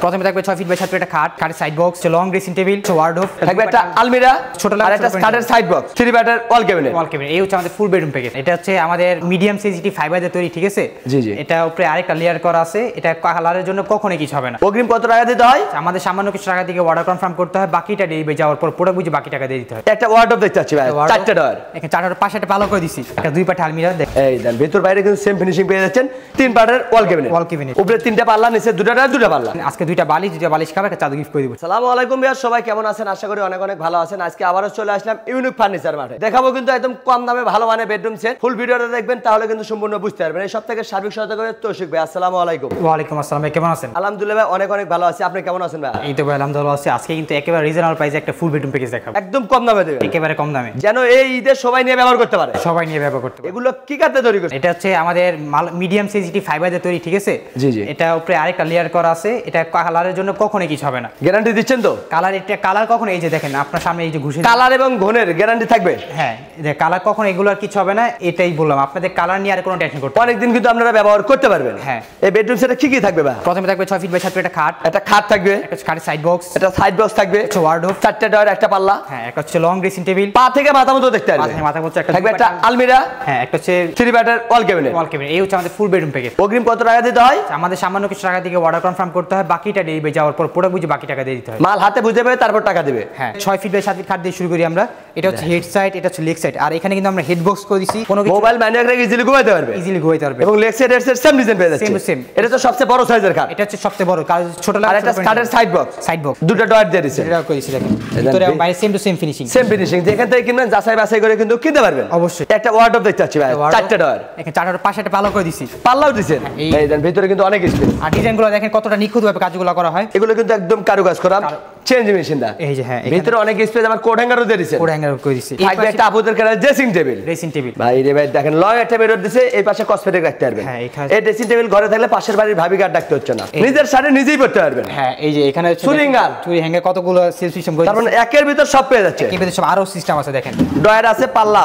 প্রথমে থাকবে 6 feet by 7 fit একটা খাট, খাটের side box, long dressing table, wardrobe, থাকবে একটা আলমিরা, ছোট আর একটা খাটের সাইড বক্স, 3 ব্যাটার ওয়াল ক্যাবিনেট। এই হচ্ছে আমাদের ফুল বেডরুম প্যাকেজ। এটা হচ্ছে আমাদের মিডিয়াম সেনসিটিভ ফাইবার দিয়ে তৈরি, ঠিক আছে? জি জি। এটা উপরে আরেকটা লেয়ার করা আছে, এটা কালারের জন্য কখনোই কিছু হবে না। অগ্রিম কত টাকা দিতে হয়? আমাদের সামান্য কিছু টাকা দিয়ে অর্ডার কনফার্ম করতে হয়, বাকিটা ডেলিভারি যাওয়ার পর প্রোডাক্ট বুঝে বাকি টাকা দিয়ে দিতে হয়। একটা ওয়ার্ডরোব দেখতে পাচ্ছি ভাই, 4টা ডয়ার। এখানে 4টার পাশে একটা পাল্লা করে দিছি, একটা 2 পাটে আলমিরা দেখ। এই দেন ভিতর বাইরে কিন্তু সেম ফিনিশিং পেয়ে যাচ্ছেন। 3 পার্টের ওয়াল ক্যাবিনেট, উপরে 3টা পাল্লা, নিচে 2টা পাল্লা। আজকে 2টা বালিশ খাবে, একটা চাদর গিফট করে দিব। আসসালামু আলাইকুম ভিউয়ার, সবাই কেমন আছেন? আশা করি অনেক অনেক ভালো আছেন। আজকে আবারো চলে আসলাম ইউনিক ফার্নিচার মাঠে। দেখাবো কিন্তু একদম কম দামে ভালো মানের বেডরুম সেট। ফুল ভিডিওটা দেখবেন, তাহলে কিন্তু সম্পূর্ণ বুঝতে পারবেন। এই সপ্তাহে সার্বিক সহায়তা করে তৌফিক ভাই। আসসালামু আলাইকুম। ওয়া আলাইকুম আসসালাম ভাই, কেমন আছেন? আলহামদুলিল্লাহ ভাই, অনেক অনেক ভালো আছি। আপনি কেমন আছেন ভাই? এই তো ভাই আলহামদুলিল্লাহ আছি। আজকে কিন্তু একেবারে রিজনেবল প্রাইসে একটা ফুল বেডরুম প্যাকেজ দেখাবো, একদম কম দামে দেবেন, একেবারে কম দামে, যেন এই ঈদে সবাই নিয়ে ব্যবহার করতে পারে, সবাই নিয়ে ব্যবহার করতে পারে। এগুলো কি কাটতে তৈরি করছে? এটা হচ্ছে আমাদের মিডিয়াম সেনসিটিভ ফাইবার দিয়ে তৈরি, ঠিক আছে? জি জি। এটা উপরে আরেকটা লেয়ার করা আছে, এটা কালারের জন্য কখনোই কিছু হবে না। গ্যারান্টি দিচ্ছেন তো? কালার কখনো, এই যে দেখেন আপনার সামনে এই যে ঘুষে কালার এবং ঘনের গ্যারান্টি থাকবে? হ্যাঁ, কালার কখনো এগুলো আর কিছু হবে না, এটাই বললাম আপনাদের। কালার নিয়ে আর কোনো টেনশন করতে অনেকদিন কিন্তু আপনারা ব্যবহার করতে পারবেন। হ্যাঁ। এই বেডরুম সেটে কি কি থাকবে ভাই? প্রথমে থাকবে 6 ফিট বাই 7 ফিট একটা খাট, একটা খাট থাকবে, একটা খাটের সাইড বক্স, একটা সাইড বক্স থাকবে, ওয়ার্ডরোব, 4টা ডয়ার, একটা পাল্লা, হ্যাঁ, একটা হচ্ছে লং ড্রেসিং টেবিল, পা থেকে মাথা মতো দেখতে পারবেন, মাথা মতো একটা থাকবে একটা আলমিরা, হ্যাঁ, একটা হচ্ছে 3 ব্যাটার ওয়াল ক্যাবিনেট। এই হচ্ছে আমাদের ফুল বেডরুম প্যাকেজ। অগ্রিম কত টাকা দিতে হয়? আমাদের সামান্য কিছু টাকা দিয়ে অর্ডার কনফার্ম করতে হয়, বাকিটা ডেলিভারি যাওয়ার পর প্রোডাক্ট বুঝে বাকি টাকা দিয়ে দিতে হয়। মাল হাতে বুঝে পেয়ে তারপর টাকা দিবে। হ্যাঁ, 6 ফিট বাই 7 ফিট খাট দিয়ে শুরু করি আমরা। এটা হচ্ছে হেড সাইড, এটা হচ্ছে লেগ সাইড, আর এখানে কিন্তু আমরা হেড বক্স করে দিছি, কোনো মোবাইল ম্যানুয়াল রেখে ইজিলি ঘুমাতে পারবে, ইজিলি ঘুমাইতে পারবে। এবং লেগ সাইড এর সেম ডিজাইন পেয়ে যাচ্ছে, সেম। এটা তো সবচেয়ে বড় সাইজের খাট। এটা হচ্ছে সবচেয়ে বড়, কারণ ছোট আর একটা খাটের সাইড বক্স, 2টা ডয়ার দিয়ে দিয়েছে, এটা করে দিছি দেখেন। ভিতরে বাইরে same to same finishing, same finishing. যেখান থেকে কিনবেন যাচাই বাছাই করে কিন্তু কিনতে পারবেন। অবশ্যই। একটা ওয়ার্ডরোব দেখতে পাচ্ছি ভাই, 4টা ডয়ার। এখানে 4টার পাশে একটা পাল্লা করে দিছি, পাল্লাও দিয়েছেন। এই দেন ভিতরে কিন্তু অনেক স্পেস, আর ডিজাইনগুলো দেখেন কতটা নিখুঁতভাবে কাজগুলো করা হয়। এগুলো কিন্তু একদম কারুকাজ করা, চেঞ্জ মেশিন দা। এই যে হ্যাঁ, ভিতরে অনেক স্পেস, আমার কোড হ্যাঙ্গারও দিয়ে দিয়েছেন, কোড হ্যাঙ্গার করে দিছি। থাকবে একটা আপুদের কালার ড্রেসিং টেবিল, ভাই রে ভাই দেখেন লং একটা বেড দিয়েছে, এই পাশে কসমেটিক রাখতে পারবেন। হ্যাঁ, এই ড্রেসিং টেবিল ঘরে থাকলে পাশের বাড়ির ভাবি গার্ড ডাকতে হচ্ছে না, নিজের শাড়ি নিজেই পরতে পারবেন। হ্যাঁ, এই যে এখানে হচ্ছে চুরি হ্যাঙ্গার কতগুলো সেলফ সিস্টেম করে, তার মানে একের ভিতর সব পেয়ে যাচ্ছে। এর ভিতরে সব আরো সিস্টেম আছে দেখেন, ডয়ার আছে, পাল্লা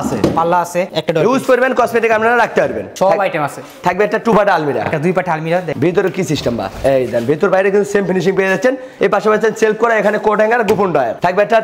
আছে, একটা ডয়ার ইউজ করবেন, কসমেটিক আপনারা রাখতে পারবেন, সব আইটেম আছে। থাকবে একটা 2 পাটা আলমিরা, একটা 2 পাটে আলমিরা। ভিতরে কি সিস্টেম বা এই দেন ভিতর বাইরে কিন্তু সেম ফিনিশিং পেয়ে যাচ্ছেন। এই পাশে পাচ্ছেন সেলফ করা, এখানে কোট হ্যাঙ্গার, গোপন ডয়ার, থাকবে একটা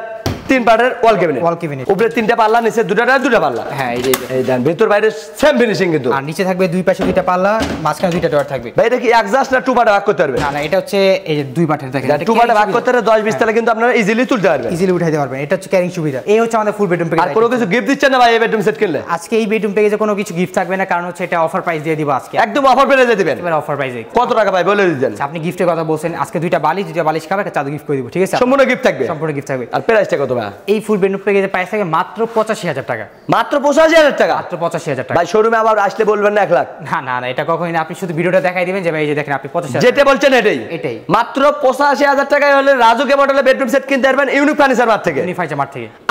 3 পার্টের ওয়াল ক্যাবিনেট, উপরে 3টা পাল্লা, নিচে 2টা পাল্লা। হ্যাঁ, এই দেন ভিতর বাইরে সেম ফিনিশিং কিন্তু। আর নিচে থাকবে 2 পাশে 2টা পাল্লা, মাঝখানে 2টা ডয়ার থাকবে। ভাই এটা কি অ্যাডজাস্ট না 2 পাটা ভাগ করতে পারবে? না, এটা হচ্ছে এই যে 2 পাটের দেখেন, 2 পাটা ভাগ করতে হলে 10-20 তলা কিন্তু আপনারা ইজিলি তুলতে পারবেন, ইজিলি উঠাইতে পারবেন। এটা হচ্ছে ক্যারিং সুবিধা। এই হচ্ছে আমাদের ফুল বেডরুম প্যাকেজ। আর কোনো কিছু গিফট দিচ্ছেন না ভাই এই বেডরুম সেট কিনলে? আজকে এই বেডরুম প্যাকেজে কোনো কিছু গিফট থাকবে না, কারণ হচ্ছে এটা অফার প্রাইস দিয়ে দিব আজকে, একদম অফার পেয়ে দিবেন। এবার অফার প্রাইসে কত টাকা ভাই বলে দিবেন? আপনি গিফটের কথা বলছেন, আজকে 2টা বালিশ খাবে, একটা চাদর গিফট করে দিব, ঠিক আছে? সম্পূর্ণ গিফট থাকবে, সম্পূর্ণ গিফট থাকবে। আর প্রাইসটা কত ভাই? এই ফুল বেডরুম প্যাকেজের প্রাইস থাকে মাত্র 85,000 টাকা। মাত্র 85,000 টাকা? মাত্র 85,000 টাকা। ভাই শোরুমে আবার আসলে বলবেন না 1 লাখ? না, এটা কখনোই না। আপনি শুধু ভিডিওটা দেখাই দিবেন যে ভাই এই যে দেখেন আপনি 85,000, যেটা বলছেন এটাই মাত্র 85,000 টাকায় হলে রাজুকে মডেলের বেডরুম সেট কিনতে পারবেন ইউনিক ফার্নিচার মার্ট থেকে।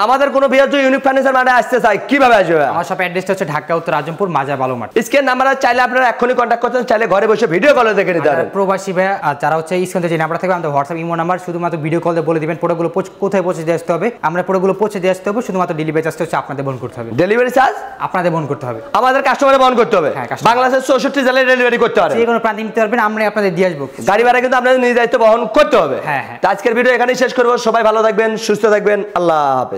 আমাদের কোনো ভিউয়ার যদি ইউনিক ফার্নিচার মার্টে আসতে চায় কিভাবে আসবে? আমার শপ অ্যাড্রেসটা হচ্ছে ঢাকা উত্তর আজমপুর মাজার বালু মাঠ। স্ক্রিন নাম্বার চাইলে আপনারা এখনি কন্টাক্ট করতে, চাইলে ঘরে বসে ভিডিও কলে দেখে নিতে পারবেন। প্রবাসী ভাই আর যারা হচ্ছে স্ক্রিনে যে নাম্বার থাকবে, আমাদের হোয়াটসঅ্যাপ ইমো নাম্বার, শুধুমাত্র ভিডিও কল দিয়ে বলে দিবেন প্রোডাক্টগুলো কোথায় পৌঁছে দিয়ে আসতে হবে। আমরা প্রোডাক্টগুলো পৌঁছে দিয়ে আসতে হবে, শুধুমাত্র ডেলিভারি চার্জটা হচ্ছে আপনাদের বহন করতে হবে। ডেলিভারি চার্জ আপনাদের বহন করতে হবে, আমাদের কাস্টমারে বহন করতে হবে। বাংলাদেশের 64 জেলায় ডেলিভারি করতে হবে, যে কোনো প্রান্তে নিতে পারবেন, আমরা আপনাদের দিয়ে আসবো। গাড়ি ভাড়া কিন্তু আপনাদের নিজ দায়িত্ব বহন করতে হবে। হ্যাঁ। আজকের ভিডিও এখানেই শেষ করবো। সবাই ভালো থাকবেন, সুস্থ থাকবেন, আল্লাহ হাফেজ।